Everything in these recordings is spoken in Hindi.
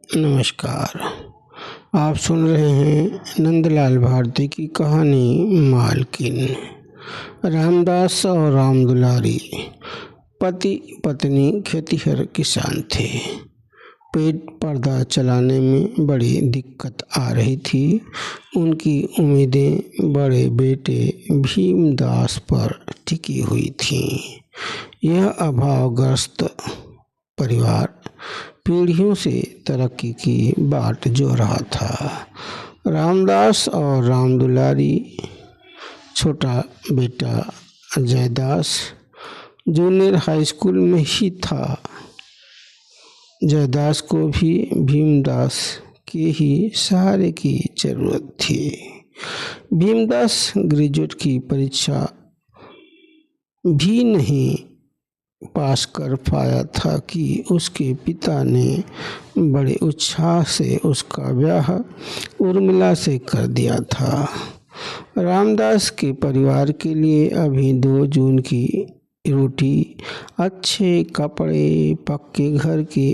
नमस्कार। आप सुन रहे हैं नंदलाल भारती की कहानी मालकिन। रामदास और रामदुलारी पति पत्नी खेतिहर किसान थे। पेट पर्दा चलाने में बड़ी दिक्कत आ रही थी। उनकी उम्मीदें बड़े बेटे भीमदास पर टिकी हुई थीं। यह अभावग्रस्त परिवार पीढ़ियों से तरक्की की बाट जो रहा था। रामदास और रामदुलारी छोटा बेटा जयदास जूनियर हाई स्कूल में ही था। जयदास को भी भीमदास के ही सहारे की जरूरत थी। भीमदास ग्रेजुएट की परीक्षा भी नहीं पास कर पाया था कि उसके पिता ने बड़े उत्साह से उसका ब्याह उर्मिला से कर दिया था। रामदास के परिवार के लिए अभी 2 जून की रोटी, अच्छे कपड़े, पक्के घर की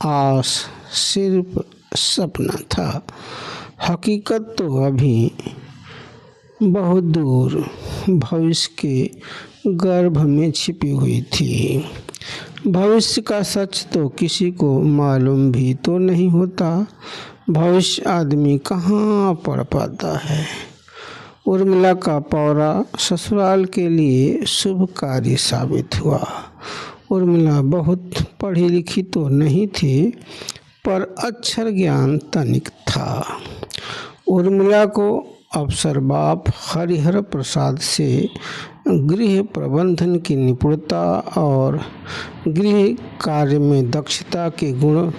आस सिर्फ सपना था। हकीकत तो अभी बहुत दूर भविष्य के गर्भ में छिपी हुई थी। भविष्य का सच तो किसी को मालूम भी तो नहीं होता। भविष्य आदमी कहाँ पढ़ पाता है। उर्मिला का पौरा ससुराल के लिए शुभकारी साबित हुआ। उर्मिला बहुत पढ़ी लिखी तो नहीं थी, पर अक्षर ज्ञान तनिक था। उर्मिला को अफसर बाप हरिहर प्रसाद से गृह प्रबंधन की निपुणता और गृह कार्य में दक्षता के गुण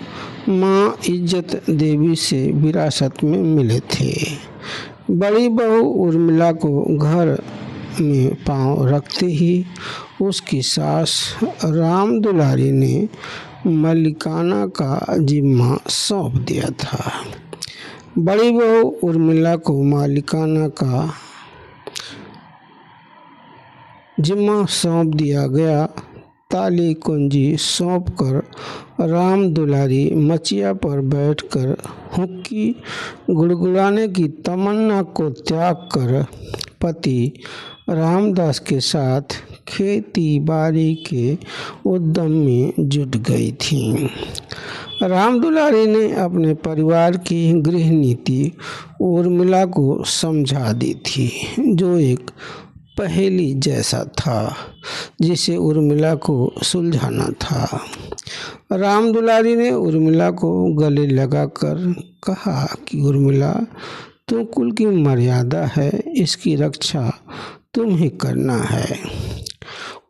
माँ इज्जत देवी से विरासत में मिले थे। बड़ी बहू उर्मिला को घर में पांव रखते ही उसकी सास रामदुलारी ने मालिकाना का जिम्मा सौंप दिया था। बड़ी बहू उर्मिला को मालिकाना का जिम्मा सौंप दिया गया। ताली कुंजी सौंप कर रामदुलारी मचिया पर बैठकर हुक्की गुड़गुड़ाने की तमन्ना को त्याग कर पति रामदास के साथ खेती बाड़ी के उद्यम में जुट गई थी। रामदुलारी ने अपने परिवार की गृह नीति उर्मिला को समझा दी थी, जो एक पहेली जैसा था जिसे उर्मिला को सुलझाना था। रामदुलारी ने उर्मिला को गले लगाकर कहा कि उर्मिला, तुम कुल की मर्यादा है, इसकी रक्षा तुम्हें करना है।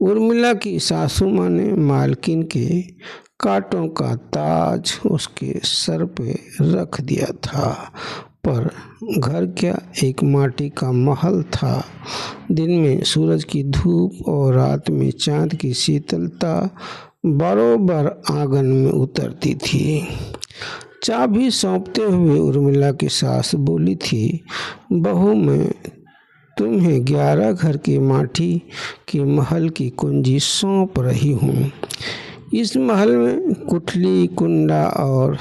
उर्मिला की सासू माँ ने मालकिन के कांटों का ताज उसके सर पे रख दिया था, पर घर क्या एक माटी का महल था। दिन में सूरज की धूप और रात में चांद की शीतलता बरोबर आंगन में उतरती थी। चाबी सौंपते हुए उर्मिला की सास बोली थी, बहू, मैं तुम्हें 11 घर के माटी के महल की कुंजी सौंप रही हूँ। इस महल में कुठली, कुंडा और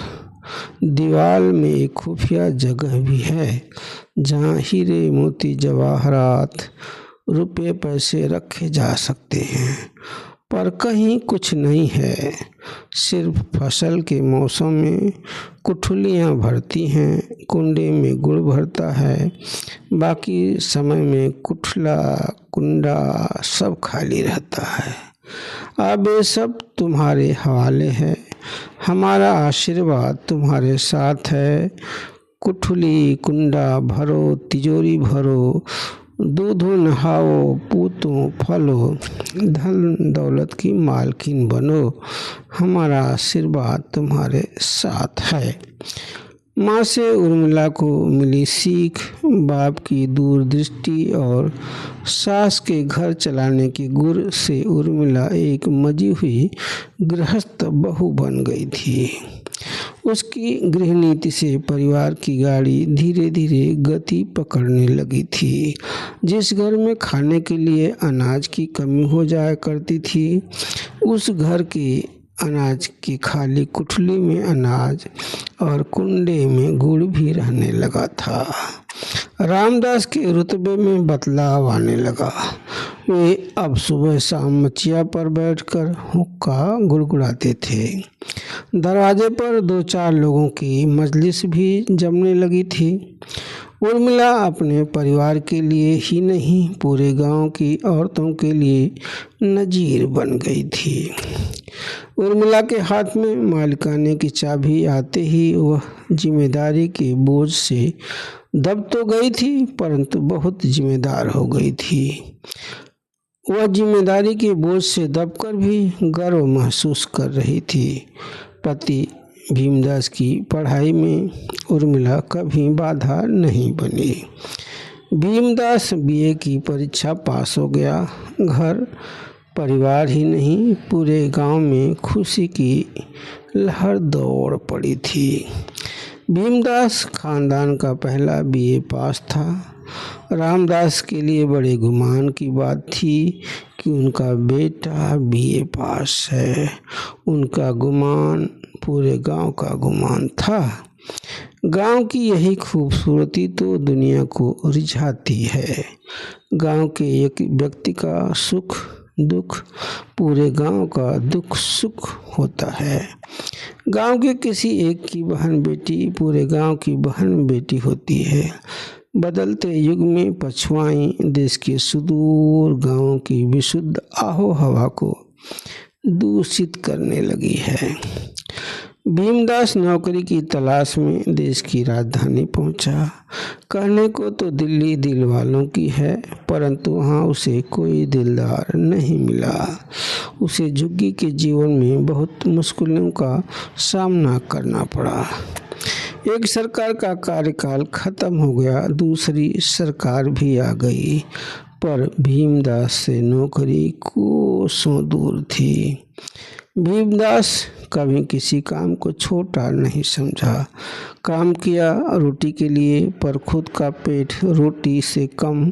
दीवार में एक खुफिया जगह भी है, जहाँ हीरे मोती जवाहरात रुपये पैसे रखे जा सकते हैं, पर कहीं कुछ नहीं है। सिर्फ फसल के मौसम में कुठलियाँ भरती हैं, कुंडे में गुड़ भरता है, बाकी समय में कुठला कुंडा सब खाली रहता है। अब ये सब तुम्हारे हवाले है। हमारा आशीर्वाद तुम्हारे साथ है। कुठली कुंडा भरो, तिजोरी भरो, दूधो नहाओ, पूतो फलो, धन दौलत की मालकिन बनो। हमारा आशीर्वाद तुम्हारे साथ है। माँ से उर्मिला को मिली सीख, बाप की दूरदृष्टि और सास के घर चलाने की गुर से उर्मिला एक मजी हुई गृहस्थ बहू बन गई थी। उसकी गृह नीति से परिवार की गाड़ी धीरे धीरे गति पकड़ने लगी थी। जिस घर में खाने के लिए अनाज की कमी हो जाया करती थी, उस घर के अनाज की खाली कुठली में अनाज और कुंडे में गुड़ भी रहने लगा था। रामदास के रुतबे में बदलाव आने लगा। वे अब सुबह शाम मचिया पर बैठकर हुक्का गुड़गुड़ाते थे। दरवाजे पर 2-4 लोगों की मजलिस भी जमने लगी थी। उर्मिला अपने परिवार के लिए ही नहीं, पूरे गांव की औरतों के लिए नजीर बन गई थी। उर्मिला के हाथ में मालिकाने की चाबी आते ही वह जिम्मेदारी के बोझ से दब तो गई थी, परंतु बहुत जिम्मेदार हो गई थी। वह जिम्मेदारी के बोझ से दबकर भी गर्व महसूस कर रही थी। पति भीमदास की पढ़ाई में उर्मिला कभी बाधा नहीं बनी। भीमदास बीए की परीक्षा पास हो गया। घर परिवार ही नहीं, पूरे गांव में खुशी की लहर दौड़ पड़ी थी। भीमदास खानदान का पहला बीए पास था। रामदास के लिए बड़े गुमान की बात थी कि उनका बेटा बीए पास है। उनका गुमान पूरे गांव का गुमान था। गांव की यही खूबसूरती तो दुनिया को रिझाती है। गांव के एक व्यक्ति का सुख दुख पूरे गांव का दुख सुख होता है। गांव के किसी एक की बहन बेटी पूरे गांव की बहन बेटी होती है। बदलते युग में पछुआई देश के सुदूर गांवों की विशुद्ध आहो हवा को दूषित करने लगी है। भीमदास नौकरी की तलाश में देश की राजधानी पहुंचा। कहने को तो दिल्ली दिल वालों की है, परंतु वहाँ उसे कोई दिलदार नहीं मिला। उसे झुग्गी के जीवन में बहुत मुश्किलों का सामना करना पड़ा। एक सरकार का कार्यकाल खत्म हो गया, दूसरी सरकार भी आ गई, पर भीमदास से नौकरी कोसों दूर थी। भीमदास कभी किसी काम को छोटा नहीं समझा। काम किया रोटी के लिए, पर खुद का पेट रोटी से कम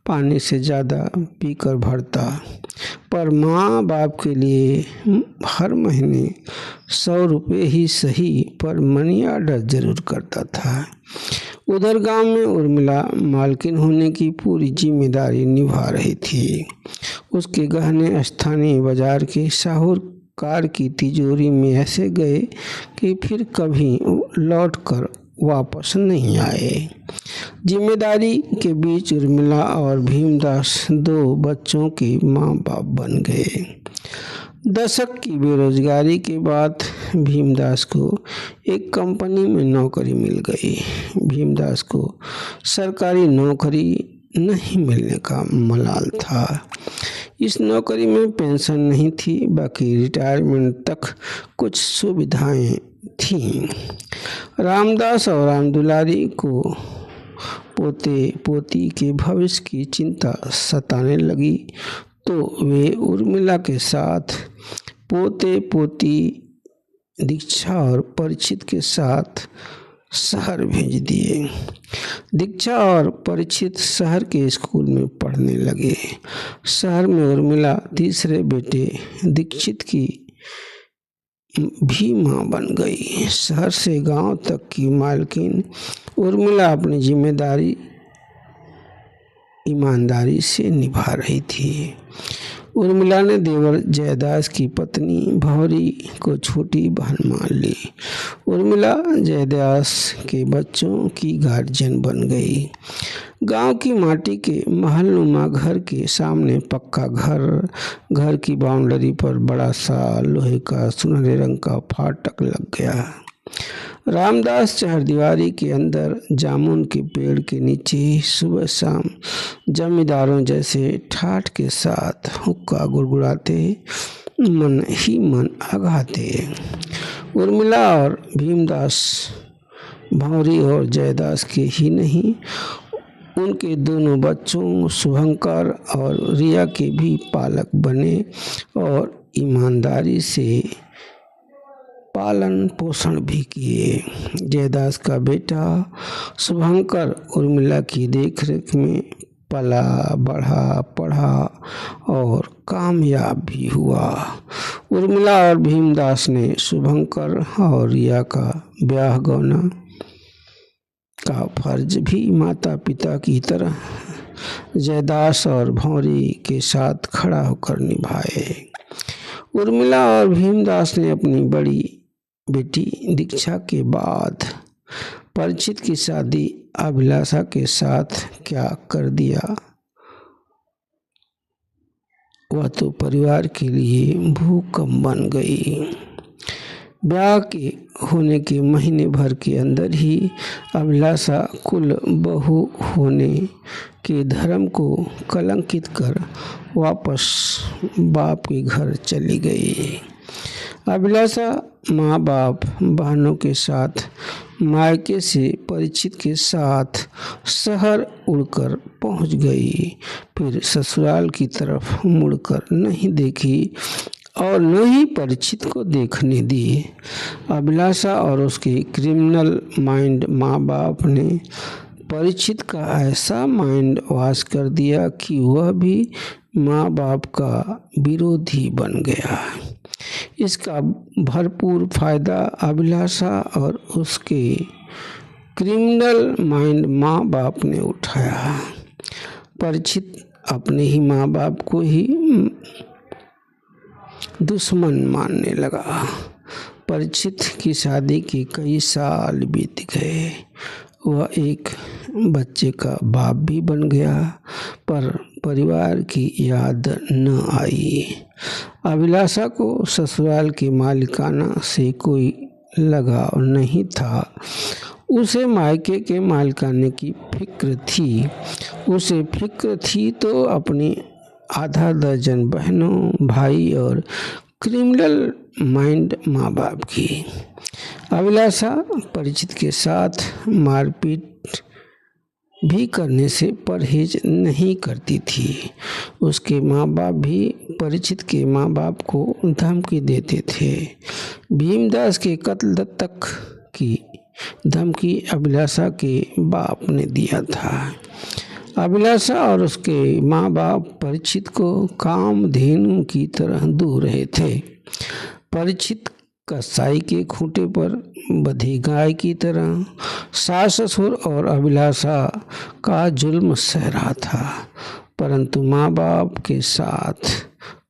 पानी से ज़्यादा पीकर भरता। पर माँ बाप के लिए हर महीने 100 रुपये ही सही, पर मनी ऑर्डर जरूर करता था। उधर गांव में उर्मिला मालकिन होने की पूरी जिम्मेदारी निभा रही थी। उसके गहने स्थानीय बाजार के साहूकार की तिजोरी में ऐसे गए कि फिर कभी लौटकर वापस नहीं आए। जिम्मेदारी के बीच उर्मिला और भीमदास 2 बच्चों के माँ बाप बन गए। दशक की बेरोजगारी के बाद भीमदास को एक कंपनी में नौकरी मिल गई। भीमदास को सरकारी नौकरी नहीं मिलने का मलाल था। इस नौकरी में पेंशन नहीं थी, बाकी रिटायरमेंट तक कुछ सुविधाएं थीं। रामदास और रामदुलारी को पोते पोती के भविष्य की चिंता सताने लगी, तो वे उर्मिला के साथ पोते पोती दीक्षा और परीक्षित के साथ शहर भेज दिए। दीक्षा और परीक्षित शहर के स्कूल में पढ़ने लगे। शहर में उर्मिला तीसरे बेटे दीक्षित की भी मां बन गई। शहर से गांव तक की मालकिन उर्मिला अपनी जिम्मेदारी ईमानदारी से निभा रही थी। उर्मिला ने देवर जयदास की पत्नी भौरी को छोटी बहन मान ली। उर्मिला जयदास के बच्चों की गार्जियन बन गई। गांव की माटी के महलनुमा घर के सामने पक्का घर की बाउंड्री पर बड़ा सा लोहे का सुनहरे रंग का फाटक लग गया। रामदास चहरदीवारी के अंदर जामुन के पेड़ के नीचे सुबह शाम जमींदारों जैसे ठाठ के साथ हुक्का गुड़गुड़ाते, मन ही मन अघाते। उर्मिला और भीमदास भौरी और जयदास के ही नहीं, उनके दोनों बच्चों शुभंकर और रिया के भी पालक बने और ईमानदारी से पालन पोषण भी किए। जयदास का बेटा शुभंकर उर्मिला की देखरेख में पला बढ़ा पढ़ा और कामयाब भी हुआ। उर्मिला और भीमदास ने शुभंकर और रिया का ब्याह गौना का फर्ज भी माता पिता की तरह जयदास और भौरी के साथ खड़ा होकर निभाए। उर्मिला और भीमदास ने अपनी बड़ी बेटी दीक्षा के बाद परीक्षित की शादी अभिलाषा के साथ क्या कर दिया, वह तो परिवार के लिए भूकंप बन गई। ब्याह के होने के महीने भर के अंदर ही अभिलाषा कुल बहू होने के धर्म को कलंकित कर वापस बाप के घर चली गई। अभिलाषा माँ बाप बहनों के साथ मायके से परीक्षित के साथ शहर उड़कर पहुंच गई। फिर ससुराल की तरफ मुड़कर नहीं देखी और न ही परीक्षित को देखने दी। अभिलाषा और उसके क्रिमिनल माइंड माँ बाप ने परीक्षित का ऐसा माइंड वॉश कर दिया कि वह भी माँ बाप का विरोधी बन गया। इसका भरपूर फायदा अभिलाषा और उसके क्रिमिनल माइंड माँ बाप ने उठाया। परीक्षित अपने ही माँ बाप को ही दुश्मन मानने लगा। परीक्षित की शादी के कई साल बीत गए। वह एक बच्चे का बाप भी बन गया, पर परिवार की याद न आई। अभिलाषा को ससुराल के मालिकाना से कोई लगाव नहीं था। उसे मायके के मालिकाने की फिक्र थी। उसे फिक्र थी तो अपनी आधा दर्जन बहनों, भाई और क्रिमिनल माइंड माँ बाप की। अभिलाषा परीक्षित के साथ मारपीट भी करने से परहेज नहीं करती थी। उसके माँ बाप भी परीक्षित के माँ बाप को धमकी देते थे। भीमदास के कत्ल तक की धमकी अभिलाषा के बाप ने दिया था। अभिलाषा और उसके माँ बाप परीक्षित को कामधेनु की तरह दूर रहे थे। परीक्षित कसाई के खूंटे पर बधी गाय की तरह सास ससुर और अभिलाषा का जुल्म सह रहा था, परंतु माँ बाप के साथ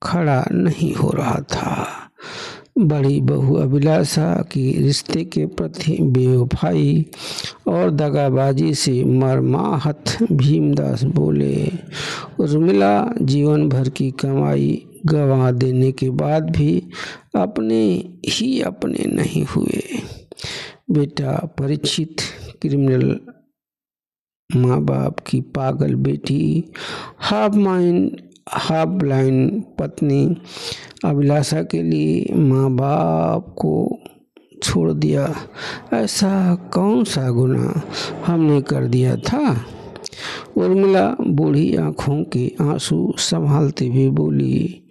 खड़ा नहीं हो रहा था। बड़ी बहू अभिलाषा की रिश्ते के प्रति बेवफाई और दगाबाजी से मर्माहत भीमदास बोले, उर्मिला जीवन भर की कमाई गंवा देने के बाद भी अपने नहीं हुए। बेटा परीक्षित क्रिमिनल माँ बाप की पागल बेटी, हाफ माइंड हाफ ब्लाइंड पत्नी अभिलाषा के लिए माँ बाप को छोड़ दिया। ऐसा कौन सा गुनाह हमने कर दिया था? उर्मिला बूढ़ी आंखों के आंसू संभालते हुए बोली,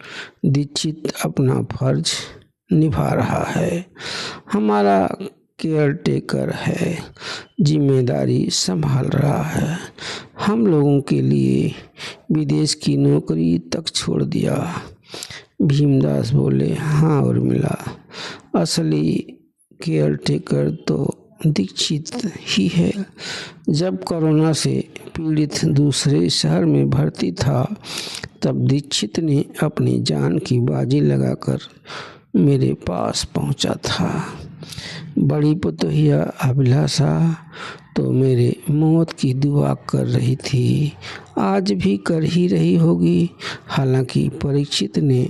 दीक्षित अपना फर्ज निभा रहा है, हमारा केयर टेकर है, जिम्मेदारी संभाल रहा है। हम लोगों के लिए विदेश की नौकरी तक छोड़ दिया। भीमदास बोले, हाँ उर्मिला, असली केयर टेकर तो दीक्षित ही है। जब कोरोना से पीड़ित दूसरे शहर में भर्ती था, तब दीक्षित ने अपनी जान की बाजी लगाकर मेरे पास पहुंचा था। बड़ी पुतोहिया अभिलाषा तो मेरे मौत की दुआ कर रही थी, आज भी कर ही रही होगी। हालांकि परीक्षित ने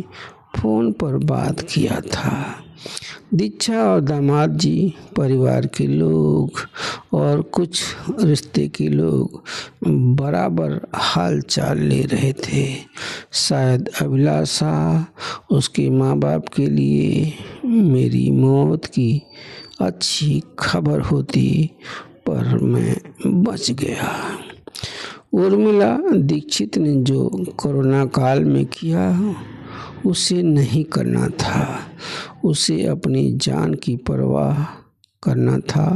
फोन पर बात किया था। दीक्षा और दामाद जी, परिवार के लोग और कुछ रिश्ते के लोग बराबर हाल चाल ले रहे थे। शायद अभिलाषा उसके माँ बाप के लिए मेरी मौत की अच्छी खबर होती, पर मैं बच गया। उर्मिला दीक्षित ने जो कोरोना काल में किया उसे नहीं करना था। उसे अपनी जान की परवाह करना था,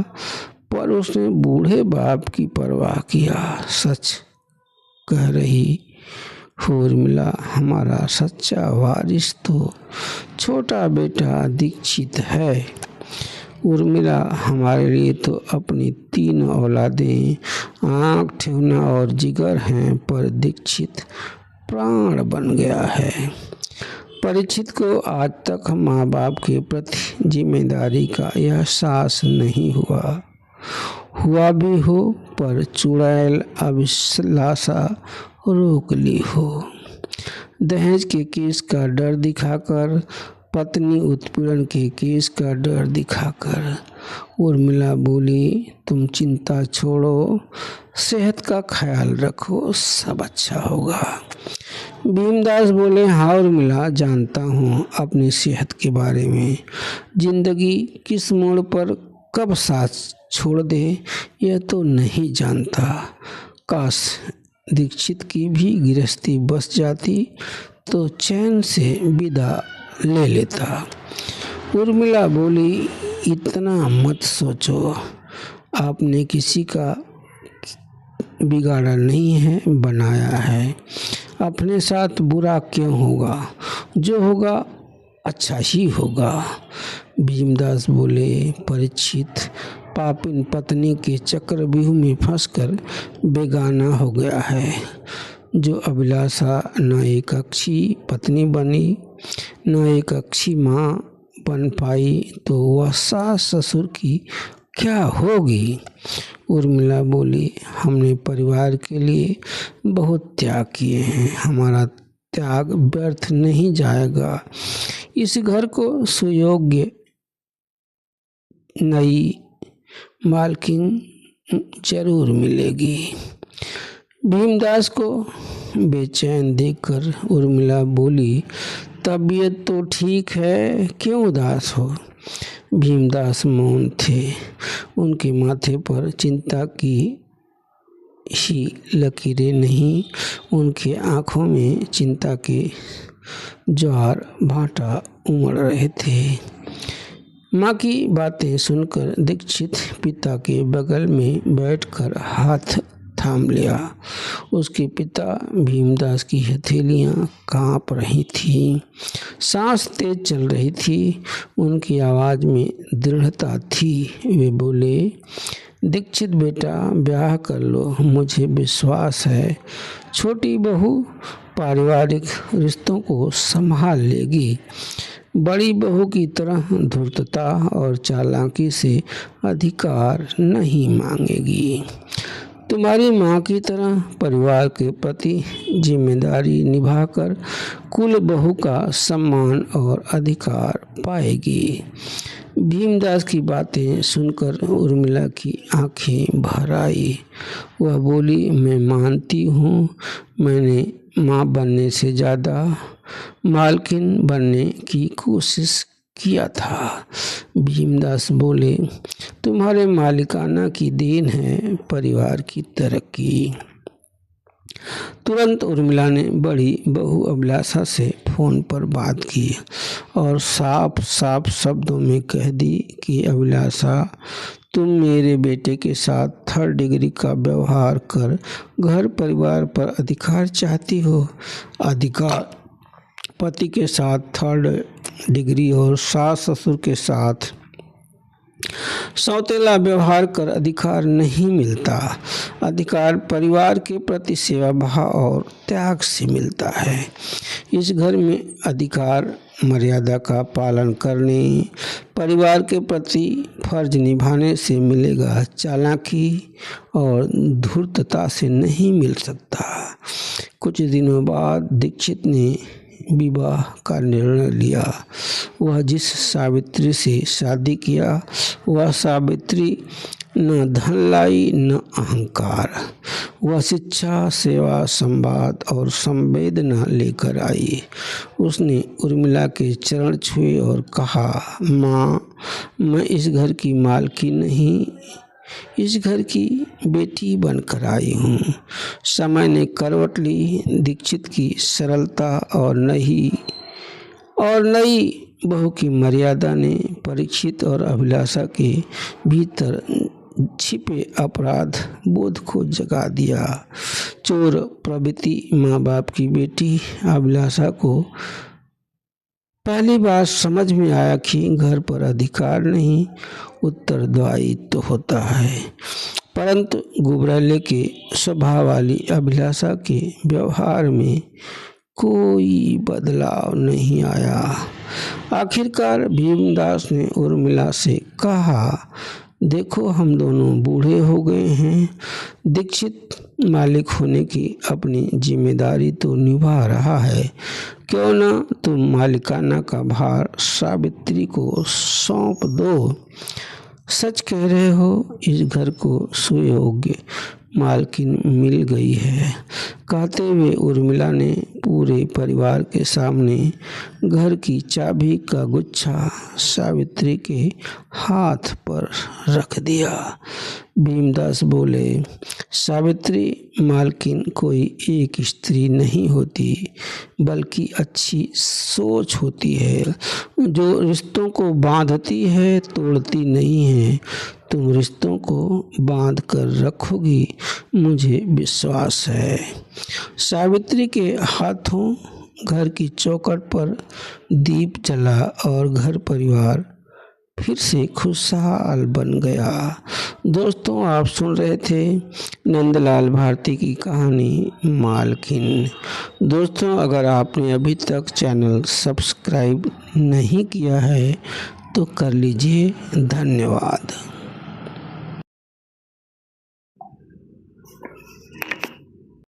पर उसने बूढ़े बाप की परवाह किया। सच कह रही हो उर्मिला, हमारा सच्चा वारिस तो छोटा बेटा दीक्षित है। उर्मिला, हमारे लिए तो अपनी 3 औलादें आँख, ठेहुना और जिगर हैं, पर दीक्षित प्राण बन गया है। परीक्षित को आज तक माँ बाप के प्रति जिम्मेदारी का एहसास नहीं हुआ भी हो, पर चुड़ैल अभिलाषा रोक ली हो। दहेज के केस का डर दिखाकर, पत्नी उत्पीड़न के केस का डर दिखाकर उर्मिला बोली, तुम चिंता छोड़ो, सेहत का ख्याल रखो, सब अच्छा होगा। भीमदास बोले, हाँ उर्मिला, जानता हूँ अपनी सेहत के बारे में। जिंदगी किस मोड़ पर कब साथ छोड़ दे यह तो नहीं जानता। काश दीक्षित की भी गृहस्थी बस जाती तो चैन से विदा ले लेता। उर्मिला बोली, इतना मत सोचो, आपने किसी का बिगाड़ा नहीं है, बनाया है। अपने साथ बुरा क्यों होगा, जो होगा अच्छा ही होगा। भीमदास बोले, परीक्षित पापिन पत्नी के चक्रव्यूह में फंसकर बेगाना हो गया है। जो अभिलाषा न एक अच्छी पत्नी बनी, न एक अच्छी माँ बन पाई, तो वह सास ससुर की क्या होगी। उर्मिला बोली, हमने परिवार के लिए बहुत त्याग किए हैं, हमारा त्याग व्यर्थ नहीं जाएगा। इस घर को सुयोग्य नई मालकिन जरूर मिलेगी। भीमदास को बेचैन देखकर उर्मिला बोली, तबीयत तो ठीक है, क्यों उदास हो। भीमदास मौन थे। उनके माथे पर चिंता की ही लकीरें नहीं, उनके आँखों में चिंता के ज्वार भाटा उमड़ रहे थे। माँ की बातें सुनकर दीक्षित पिता के बगल में बैठकर हाथ थाम लिया। उसके पिता भीमदास की हथेलियाँ काँप रही थीं, सांस तेज चल रही थी, उनकी आवाज़ में दृढ़ता थी। वे बोले, दीक्षित बेटा, ब्याह कर लो, मुझे विश्वास है छोटी बहू पारिवारिक रिश्तों को संभाल लेगी। बड़ी बहू की तरह धूर्तता और चालाकी से अधिकार नहीं मांगेगी। तुम्हारी माँ की तरह परिवार के प्रति जिम्मेदारी निभाकर कुल बहू का सम्मान और अधिकार पाएगी। भीमदास की बातें सुनकर उर्मिला की आंखें भर आई। वह बोली, मैं मानती हूँ, मैंने माँ बनने से ज़्यादा मालकिन बनने की कोशिश किया था। भीमदास बोले, तुम्हारे मालिकाना की देन है परिवार की तरक्की। तुरंत उर्मिला ने बड़ी बहु अभिलाषा से फ़ोन पर बात की और साफ साफ शब्दों में कह दी कि अभिलाषा, तुम मेरे बेटे के साथ 3rd डिग्री का व्यवहार कर घर परिवार पर अधिकार चाहती हो। अधिकार पति के साथ 3rd डिग्री और सास ससुर के साथ सौतेला व्यवहार कर अधिकार नहीं मिलता। अधिकार परिवार के प्रति सेवा भाव और त्याग से मिलता है। इस घर में अधिकार मर्यादा का पालन करने, परिवार के प्रति फर्ज निभाने से मिलेगा, चालाकी और धूर्तता से नहीं मिल सकता। कुछ दिनों बाद दीक्षित ने विवाह का निर्णय लिया। वह जिस सावित्री से शादी किया, वह सावित्री न धन लाई न अहंकार। वह शिक्षा, सेवा, संवाद और संवेदना लेकर आई। उसने उर्मिला के चरण छुए और कहा, माँ, मैं इस घर की मालकी नहीं, इस घर की बेटी बनकर आई हूँ। समय ने करवट ली। दीक्षित की सरलता और नई बहू की मर्यादा ने परीक्षित और अभिलाषा के भीतर छिपे अपराध बोध को जगा दिया। चोर प्रवृत्ति माँ बाप की बेटी अभिलाषा को पहली बार समझ में आया कि घर पर अधिकार नहीं उत्तरदायित्व होता है। परंतु गुबरैले के स्वभाव वाली अभिलाषा के व्यवहार में कोई बदलाव नहीं आया। आखिरकार भीमदास ने उर्मिला से कहा, देखो हम दोनों बूढ़े हो गए हैं, दीक्षित मालिक होने की अपनी जिम्मेदारी तो निभा रहा है, क्यों न तुम मालिकाना का भार सावित्री को सौंप दो। सच कह रहे हो, इस घर को सुयोग्य मालकिन मिल गई है। कहते हुए उर्मिला ने पूरे परिवार के सामने घर की चाबी का गुच्छा सावित्री के हाथ पर रख दिया। भीमदास बोले, सावित्री, मालकिन कोई एक स्त्री नहीं होती, बल्कि अच्छी सोच होती है, जो रिश्तों को बांधती है, तोड़ती नहीं है। तुम रिश्तों को बांध कर रखोगी, मुझे विश्वास है। सावित्री के हाथों घर की चौखट पर दीप जला और घर परिवार फिर से खुशहाल बन गया। दोस्तों, आप सुन रहे थे नंदलाल भारती की कहानी मालकिन। दोस्तों, अगर आपने अभी तक चैनल सब्सक्राइब नहीं किया है तो कर लीजिए। धन्यवाद।